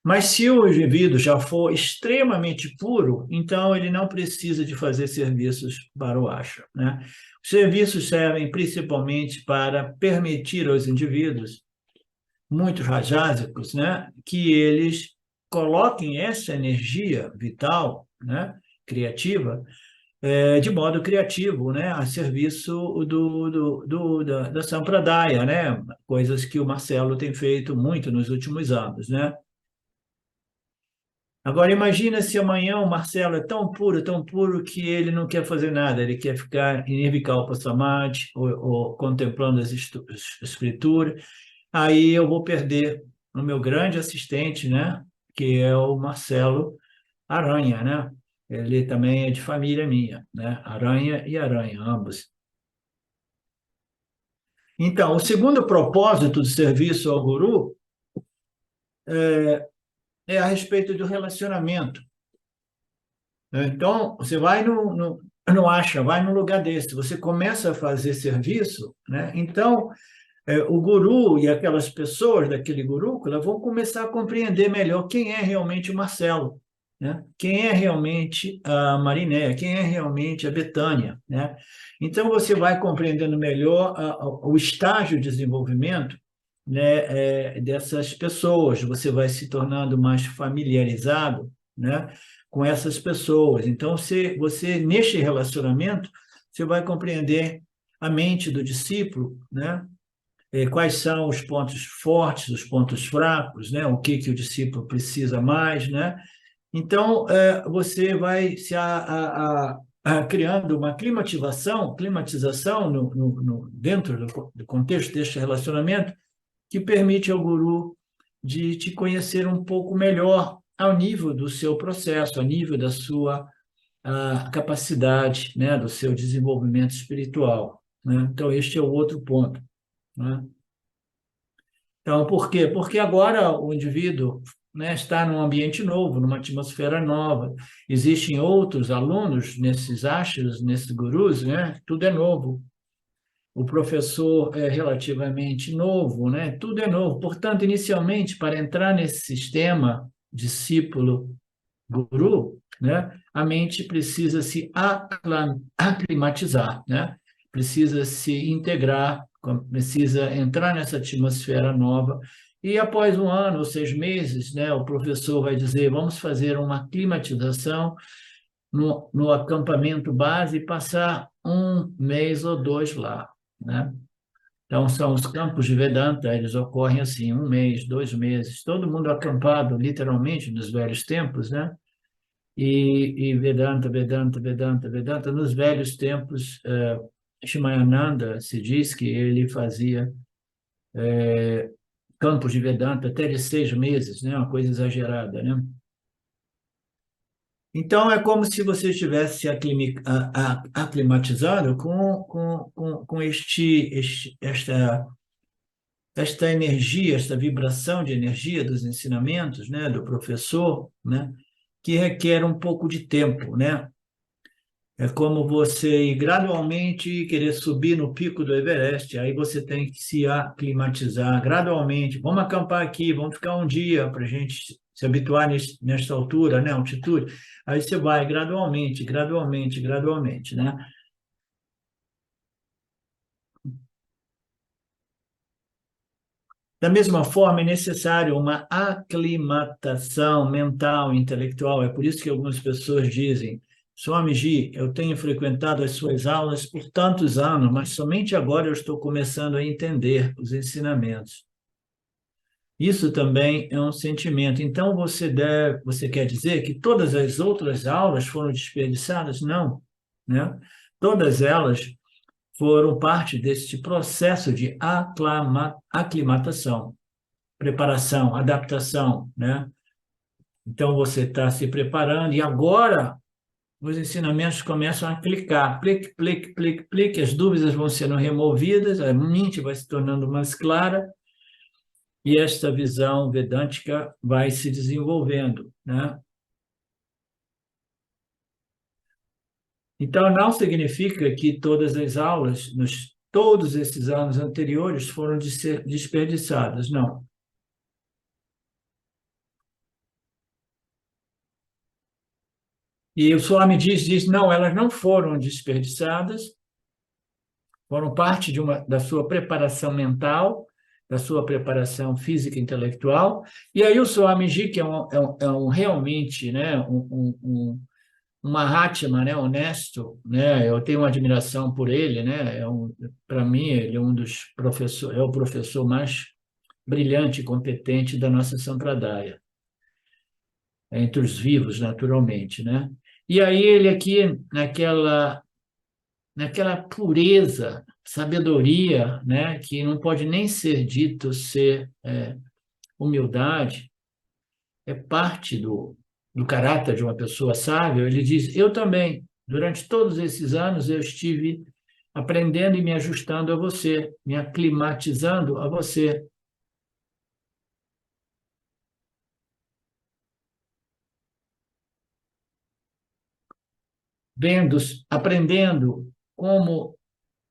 Mas se o indivíduo já for extremamente puro, então ele não precisa de fazer serviços para o ashram, né? Os serviços servem principalmente para permitir aos indivíduos, muito rajásicos, né, que eles coloquem essa energia vital, né, criativa, de modo criativo, né, a serviço da Sampradaya, né, coisas que o Marcelo tem feito muito nos últimos anos, né? Agora, imagina se amanhã o Marcelo é tão puro, que ele não quer fazer nada, ele quer ficar em Nirvikalpa Samadhi ou contemplando as escrituras. Aí eu vou perder o meu grande assistente, né? Que é o Marcelo Aranha, né? Ele também é de família minha, né? Aranha e Aranha, ambos. Então, o segundo propósito do serviço ao guru é a respeito do relacionamento. Então, você vai no ashram, vai num lugar desse, você começa a fazer serviço, né? Então, o guru e aquelas pessoas daquele gurúkula vão começar a compreender melhor quem é realmente o Marcelo, né? Quem é realmente a Marinéia, quem é realmente a Betânia, né? Então, você vai compreendendo melhor o estágio de desenvolvimento, né, dessas pessoas, você vai se tornando mais familiarizado, né, com essas pessoas. Então, você neste relacionamento, você vai compreender a mente do discípulo, né? Quais são os pontos fortes, os pontos fracos, né? O que o discípulo precisa mais, né? Então, você vai se criando uma climatização dentro do contexto deste relacionamento, que permite ao guru de te conhecer um pouco melhor ao nível do seu processo, ao nível da sua capacidade, né, do seu desenvolvimento espiritual, né? Então, este é o outro ponto, né? Então, por quê? Porque agora o indivíduo, né, está num ambiente novo, numa atmosfera nova. Existem outros alunos nesses ashras, nesses gurus, né? Tudo é novo. O professor é relativamente novo, né? Tudo é novo. Portanto, inicialmente, para entrar nesse sistema discípulo-guru, né, a mente precisa se aclimatizar, né? Precisa se integrar precisa entrar nessa atmosfera nova, e após 1 ano ou 6 meses, né, o professor vai dizer, vamos fazer uma climatização no acampamento base e passar 1 mês ou 2 lá, né? Então, são os campos de Vedanta, eles ocorrem assim, 1 mês, 2 meses, todo mundo acampado, literalmente, nos velhos tempos, né? E Vedanta, Vedanta, Vedanta, Vedanta, nos velhos tempos, Shimayananda se diz que ele fazia campos de Vedanta até de 6 meses, né? Uma coisa exagerada, né? Então, é como se você estivesse se aclimatizado com esta energia, esta vibração de energia dos ensinamentos, né, do professor, né, que requer um pouco de tempo, né? É como você ir gradualmente querer subir no pico do Everest, aí você tem que se aclimatizar gradualmente. Vamos acampar aqui, vamos ficar um dia para a gente se habituar nesta altura, né, altitude. Aí você vai gradualmente, gradualmente, gradualmente, né? Da mesma forma, é necessário uma aclimatação mental e intelectual. É por isso que algumas pessoas dizem, Swamiji, eu tenho frequentado as suas aulas por tantos anos, mas somente agora eu estou começando a entender os ensinamentos. Isso também é um sentimento. Então, você quer dizer que todas as outras aulas foram desperdiçadas? Não, né? Todas elas foram parte deste processo de aclimatação, preparação, adaptação, né? Então, você está se preparando e agora os ensinamentos começam a clicar, plique, plique, plique, plique, as dúvidas vão sendo removidas, a mente vai se tornando mais clara e esta visão vedântica vai se desenvolvendo, né? Então, não significa que todas as aulas, todos esses anos anteriores, foram desperdiçadas, não. E o Swami diz, não, elas não foram desperdiçadas, foram parte da sua preparação mental, da sua preparação física e intelectual. E aí o Swamiji, que é um realmente, né, um Mahatma, né, honesto, né, eu tenho uma admiração por ele, né, para mim ele é um dos professores, é o professor mais brilhante e competente da nossa Sampradaya, entre os vivos, naturalmente, né? E aí ele aqui, naquela pureza, sabedoria, né, que não pode nem ser dito ser humildade, é parte do caráter de uma pessoa sábia. Ele diz: eu também, durante todos esses anos, eu estive aprendendo e me ajustando a você, me aclimatizando a você, vendo, aprendendo como,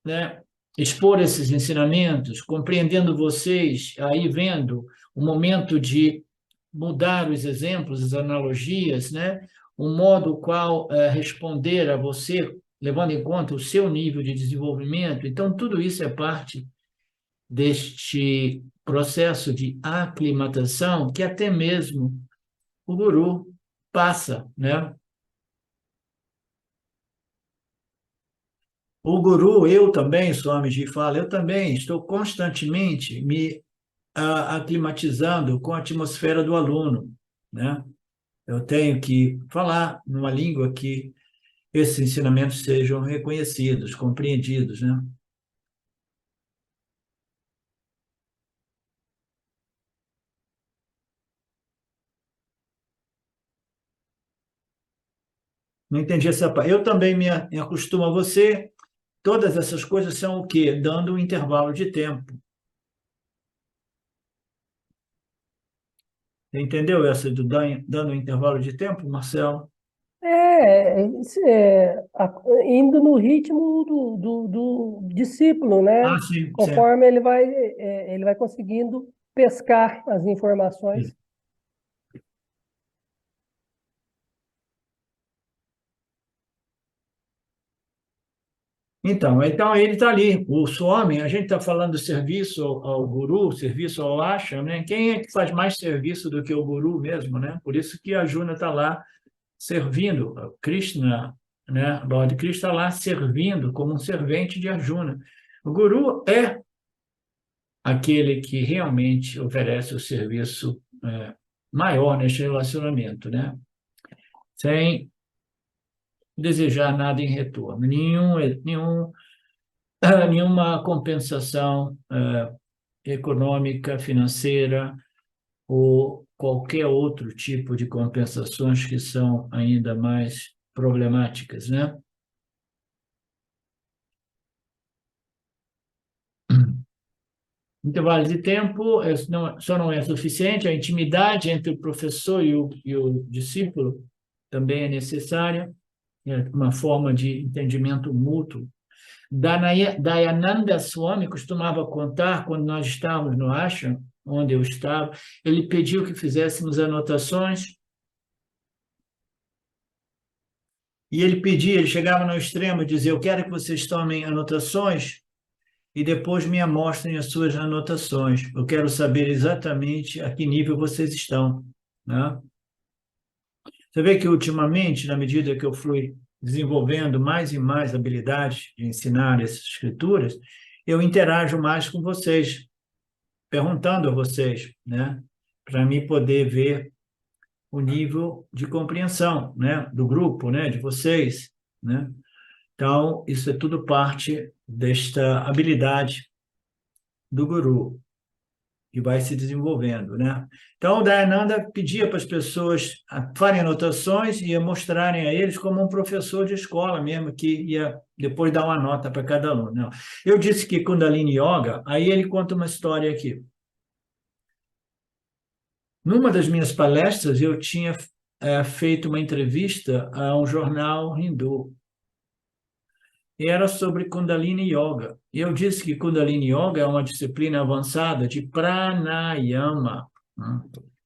né, expor esses ensinamentos, compreendendo vocês, aí vendo o momento de mudar os exemplos, as analogias, né? O modo qual responder a você, levando em conta o seu nível de desenvolvimento. Então, tudo isso é parte deste processo de aclimatação que até mesmo o guru passa, né? O guru, eu também, Swamiji fala, eu também estou constantemente me aclimatizando com a atmosfera do aluno, né? Eu tenho que falar numa língua que esses ensinamentos sejam reconhecidos, compreendidos, né? Não entendi essa parte. Eu também me acostumo a você. Todas essas coisas são o quê? Dando um intervalo de tempo. Entendeu essa do dando um intervalo de tempo, Marcelo? Indo no ritmo do discípulo, né? Ah, sim, certo. Conforme ele vai conseguindo pescar as informações. Então ele está ali, o Swami, a gente está falando do serviço ao guru, serviço ao ashram, né? Quem é que faz mais serviço do que o guru mesmo, né? Por isso que a Arjuna está lá servindo, Krishna, né? Lord Krishna está lá servindo como um servente de Arjuna. O guru é aquele que realmente oferece o serviço maior neste relacionamento, né? Sem desejar nada em retorno, nenhuma compensação econômica, financeira ou qualquer outro tipo de compensações que são ainda mais problemáticas, né? Intervalo de tempo só não é suficiente, a intimidade entre o professor e o discípulo também é necessária, é uma forma de entendimento mútuo. Dayananda Swami costumava contar, quando nós estávamos no ashram, onde eu estava, ele pediu que fizéssemos anotações, e ele chegava no extremo e dizia: eu quero que vocês tomem anotações e depois me mostrem as suas anotações. Eu quero saber exatamente a que nível vocês estão, né? Você vê que, ultimamente, na medida que eu fui desenvolvendo mais e mais habilidades de ensinar essas escrituras, eu interajo mais com vocês, perguntando a vocês, né? Para mim poder ver o nível de compreensão, né? Do grupo, né? De vocês, né? Então, isso é tudo parte desta habilidade do guru, que vai se desenvolvendo, né? Então, o Dayananda pedia para as pessoas farem anotações e mostrarem a eles como um professor de escola mesmo, que ia depois dar uma nota para cada aluno. Não. Eu disse que Kundalini Yoga, aí ele conta uma história aqui. Numa das minhas palestras, eu tinha feito uma entrevista a um jornal hindu, e era sobre Kundalini Yoga. E eu disse que Kundalini Yoga é uma disciplina avançada de pranayama, né,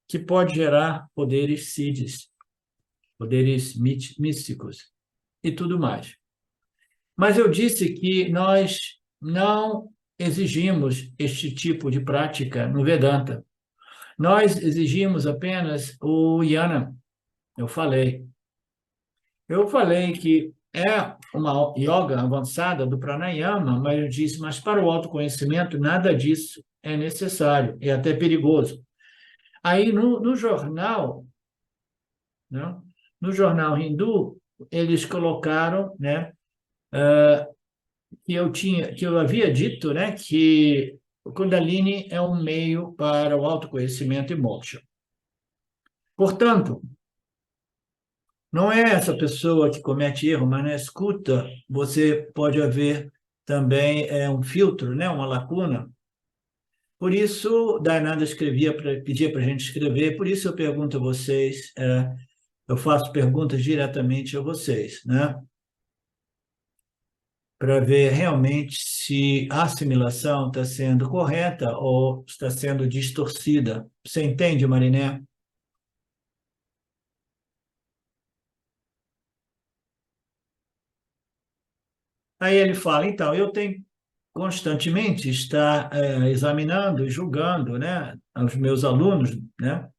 que pode gerar poderes siddhis, poderes místicos e tudo mais. Mas eu disse que nós não exigimos este tipo de prática no Vedanta. Nós exigimos apenas o yana. Eu falei. Eu falei que é uma yoga avançada do pranayama, mas eu disse, mas para o autoconhecimento nada disso é necessário, é até perigoso. Aí no jornal, né, no jornal hindu, eles colocaram, né, que eu havia dito, né, que o Kundalini é um meio para o autoconhecimento e moksha. Portanto, não é essa pessoa que comete erro, mas na escuta você pode haver também um filtro, né? Uma lacuna. Por isso, Dainada pedia para a gente escrever, por isso eu pergunto a vocês, eu faço perguntas diretamente a vocês, né? Para ver realmente se a assimilação está sendo correta ou está sendo distorcida. Você entende, Mariné? Aí ele fala, então, eu tenho constantemente estar examinando e julgando, né, os meus alunos, né,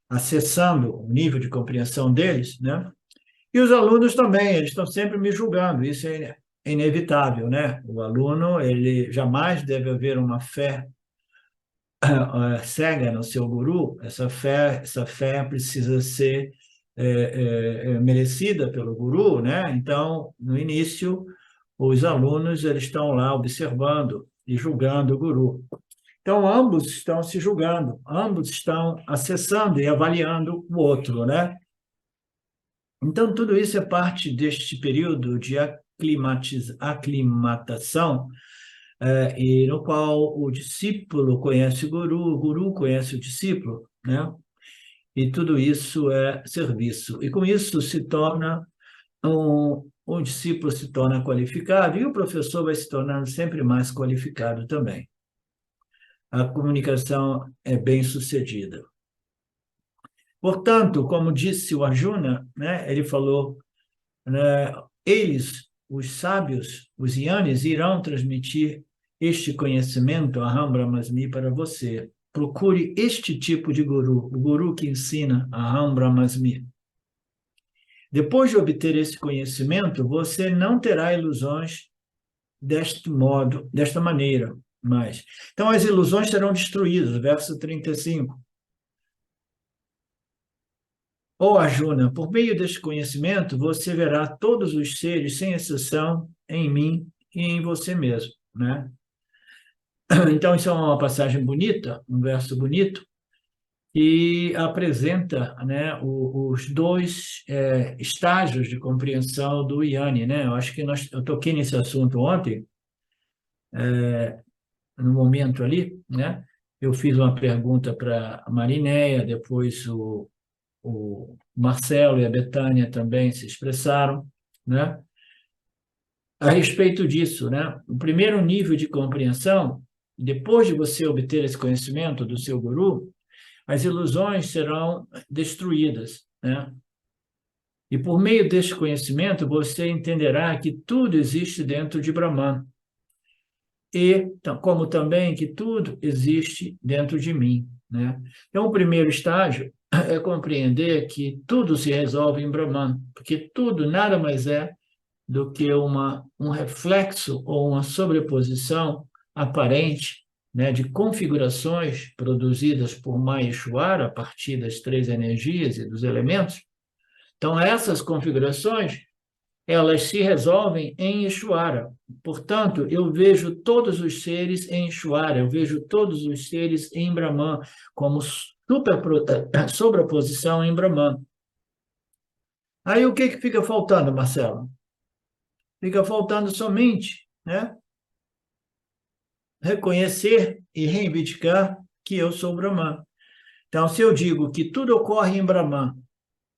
acessando o nível de compreensão deles, né, e os alunos também, eles estão sempre me julgando, isso é inevitável, né, o aluno, ele jamais deve haver uma fé cega no seu guru, essa fé precisa ser merecida pelo guru, né, então, no início, os alunos eles estão lá observando e julgando o guru. Então, ambos estão se julgando, ambos estão acessando e avaliando o outro, né? Então, tudo isso é parte deste período de aclimatação, e no qual o discípulo conhece o guru conhece o discípulo, né? E tudo isso é serviço. E com isso se torna o discípulo se torna qualificado e o professor vai se tornando sempre mais qualificado também. A comunicação é bem sucedida. Portanto, como disse o Arjuna, né, ele falou, né, eles os sábios, os yanis, irão transmitir este conhecimento, Aham Brahmasmi, para você. Procure este tipo de guru, o guru que ensina Aham Brahmasmi. Depois de obter esse conhecimento, você não terá ilusões deste modo, desta maneira mais. Então, as ilusões serão destruídas, verso 35. Ó Arjuna, por meio deste conhecimento, você verá todos os seres, sem exceção, em mim e em você mesmo, né? Então, isso é uma passagem bonita, um verso bonito, e apresenta, né, os dois estágios de compreensão do Yanni, né? Eu acho que eu toquei nesse assunto ontem, no momento ali, né? Eu fiz uma pergunta para a Marinéia, depois o Marcelo e a Betânia também se expressaram, né? A respeito disso, né? O primeiro nível de compreensão, depois de você obter esse conhecimento do seu guru, as ilusões serão destruídas, né? E por meio deste conhecimento, você entenderá que tudo existe dentro de Brahman, e como também que tudo existe dentro de mim, né? Então, o primeiro estágio é compreender que tudo se resolve em Brahman, porque tudo nada mais é do que um reflexo ou uma sobreposição aparente, né, de configurações produzidas por Maheshwara a partir das três energias e dos elementos. Então, essas configurações, elas se resolvem em Ishvara. Portanto, eu vejo todos os seres em Ishvara, eu vejo todos os seres em Brahman, como sobreposição em Brahman. Aí o que fica faltando, Marcelo? Fica faltando somente, né, reconhecer e reivindicar que eu sou Brahman. Então, se eu digo que tudo ocorre em Brahman,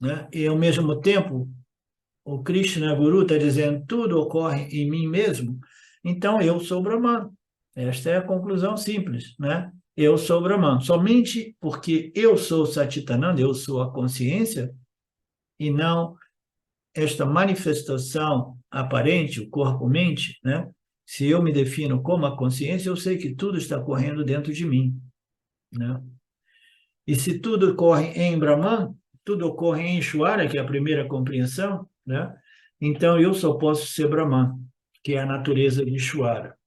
né, e ao mesmo tempo o Krishna Guru está dizendo tudo ocorre em mim mesmo, então eu sou Brahman. Esta é a conclusão simples, né? Eu sou Brahman. Somente porque eu sou Satchitananda, eu sou a consciência, e não esta manifestação aparente, o corpo-mente, né? Se eu me defino como a consciência, eu sei que tudo está correndo dentro de mim, né? E se tudo ocorre em Brahman, tudo ocorre em Ishvara, que é a primeira compreensão, né? Então eu só posso ser Brahman, que é a natureza de Ishvara.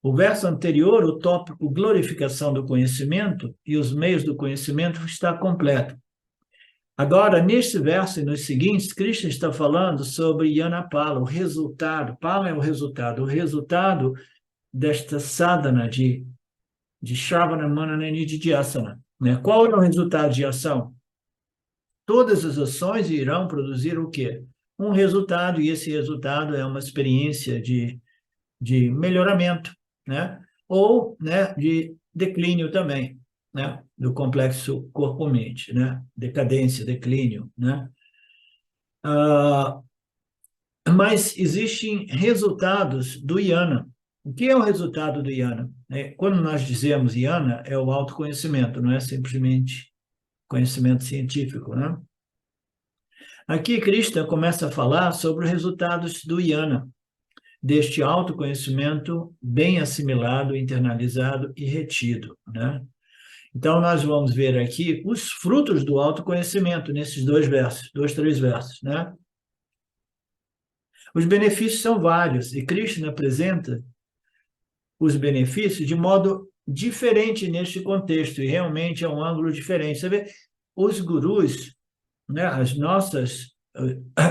O verso anterior, o tópico glorificação do conhecimento e os meios do conhecimento está completo. Agora, neste verso e nos seguintes, Krishna está falando sobre Yanapala, o resultado. Pala é o resultado desta sadhana de Shravana, Manana e Nididhyasana, né? Qual é o resultado de ação? Todas as ações irão produzir o quê? Um resultado, e esse resultado é uma experiência de melhoramento, né? Ou, né, de declínio também, né? Do complexo corpo-mente, né? Decadência, declínio, né? Mas existem resultados do Yana. O que é o resultado do Yana? Quando nós dizemos Yana, é o autoconhecimento, não é simplesmente conhecimento científico, né? Aqui, Krishna começa a falar sobre os resultados do Yana, deste autoconhecimento bem assimilado, internalizado e retido, né? Então, nós vamos ver aqui os frutos do autoconhecimento nesses três versos, né? Os benefícios são vários, e Krishna apresenta os benefícios de modo diferente neste contexto, e realmente é um ângulo diferente. Você vê, os gurus, né,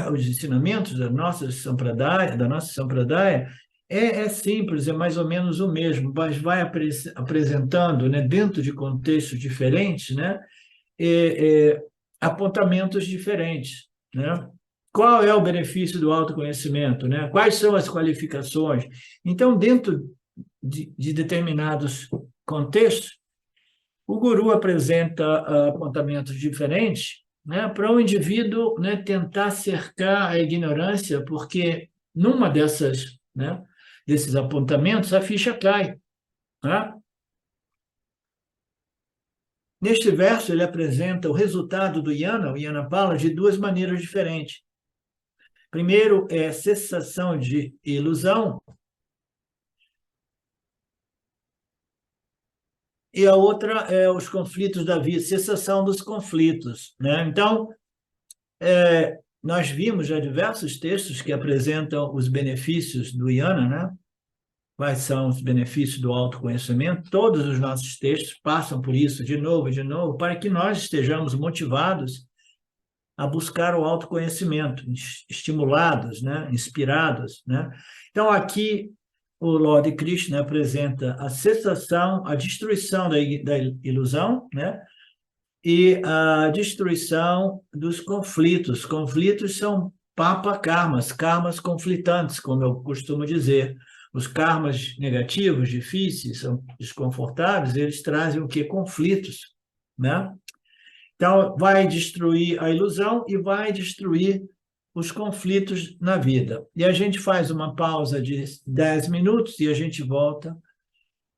os ensinamentos da nossa sampradaya é simples, é mais ou menos o mesmo, mas vai apresentando, né, dentro de contextos diferentes, né, apontamentos diferentes, né? Qual é o benefício do autoconhecimento, né? Quais são as qualificações? Então, dentro de determinados contextos, o guru apresenta apontamentos diferentes, né, para o indivíduo, né, tentar cercar a ignorância, porque numa desses apontamentos a ficha cai, né? Neste verso, ele apresenta o resultado do Yana, o Yanapala, de duas maneiras diferentes. Primeiro é cessação de ilusão, e a outra é os conflitos da vida, cessação dos conflitos, né? Então, nós vimos já diversos textos que apresentam os benefícios do Jnana, né? Quais são os benefícios do autoconhecimento? Todos os nossos textos passam por isso de novo e de novo, para que nós estejamos motivados a buscar o autoconhecimento, estimulados, né? Inspirados, né? Então, aqui, o Lord Krishna apresenta a cessação, a destruição da ilusão, né? E a destruição dos conflitos. Conflitos são karmas, karmas conflitantes, como eu costumo dizer. Os karmas negativos, difíceis, são desconfortáveis, eles trazem o quê? Conflitos, né? Então, vai destruir a ilusão e vai destruir os conflitos na vida. E a gente faz uma pausa de 10 minutos e a gente volta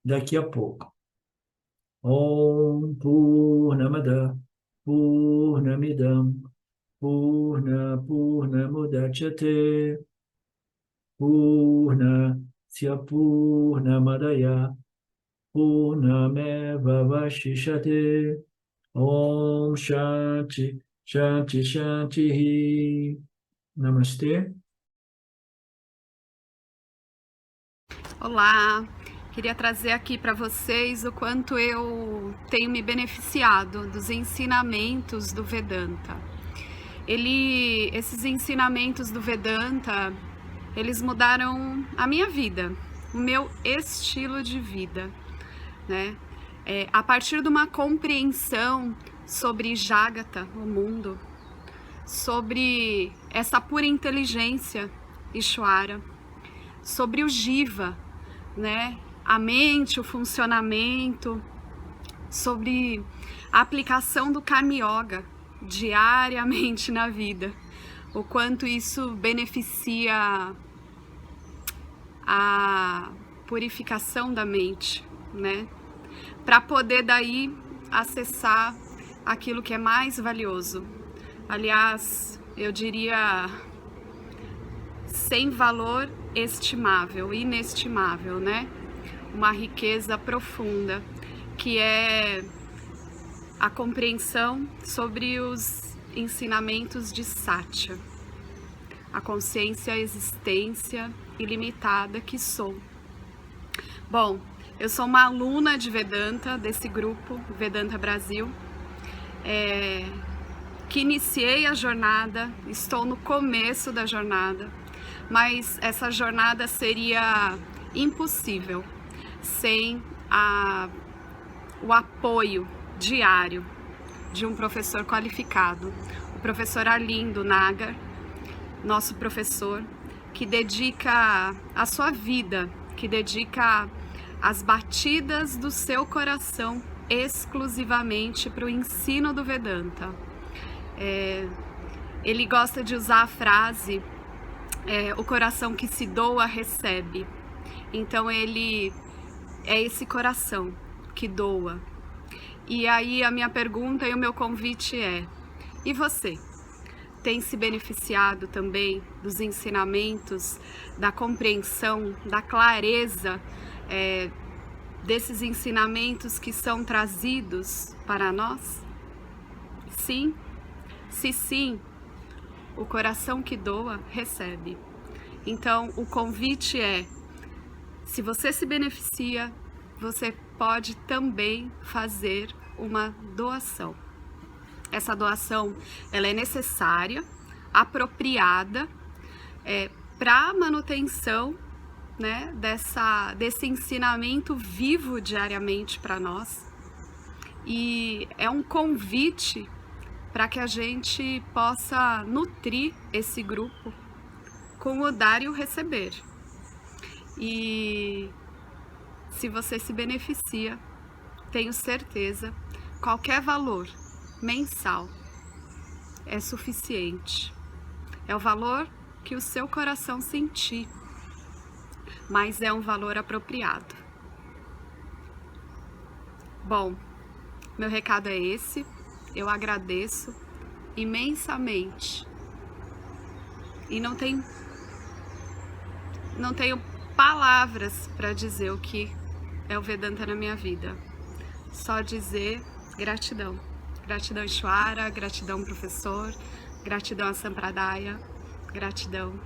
daqui a pouco. Om Purnamada Purnamidam Purnamudachyate Purnasya Purnamadaya Purnameva Vashishate Om Shanti Shanti Shanti Namastê. Olá, queria trazer aqui para vocês o quanto eu tenho me beneficiado dos ensinamentos do Vedanta. Esses ensinamentos do Vedanta, eles mudaram a minha vida, o meu estilo de vida, né? A partir de uma compreensão sobre Jagata, o mundo, sobre essa pura inteligência, Ishvara, sobre o Jiva, né? A mente, o funcionamento, sobre a aplicação do Karma Yoga diariamente na vida, o quanto isso beneficia a purificação da mente, né? Para poder daí acessar aquilo que é mais valioso. Aliás, eu diria sem valor estimável, inestimável, né? Uma riqueza profunda, que é a compreensão sobre os ensinamentos de Satya, a consciência, a existência ilimitada que sou. Bom, eu sou uma aluna de Vedanta, desse grupo Vedanta Brasil, que iniciei a jornada, estou no começo da jornada, mas essa jornada seria impossível sem o apoio diário de um professor qualificado, o professor Arlindo Nagar, nosso professor, que dedica a sua vida, que dedica as batidas do seu coração exclusivamente para o ensino do Vedanta. Ele gosta de usar a frase o coração que se doa recebe. Então ele é esse coração que doa. E aí a minha pergunta e o meu convite é: e você? Tem se beneficiado também dos ensinamentos, da compreensão, da clareza desses ensinamentos que são trazidos para nós? Sim? Se sim, o coração que doa recebe. Então o convite é: se você se beneficia, você pode também fazer uma doação. Essa doação, ela é necessária, apropriada, para a manutenção, né, desse ensinamento vivo diariamente para nós. E é um convite para que a gente possa nutrir esse grupo com o dar e o receber. E se você se beneficia, tenho certeza, qualquer valor mensal é suficiente. É o valor que o seu coração sentir, mas é um valor apropriado. Bom, meu recado é esse. Eu agradeço imensamente E não tenho palavras para dizer o que é o Vedanta na minha vida. Só dizer gratidão. Gratidão, Ishvara, gratidão, professor, gratidão a Sampradaya, gratidão.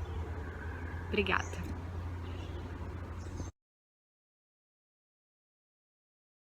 Obrigada.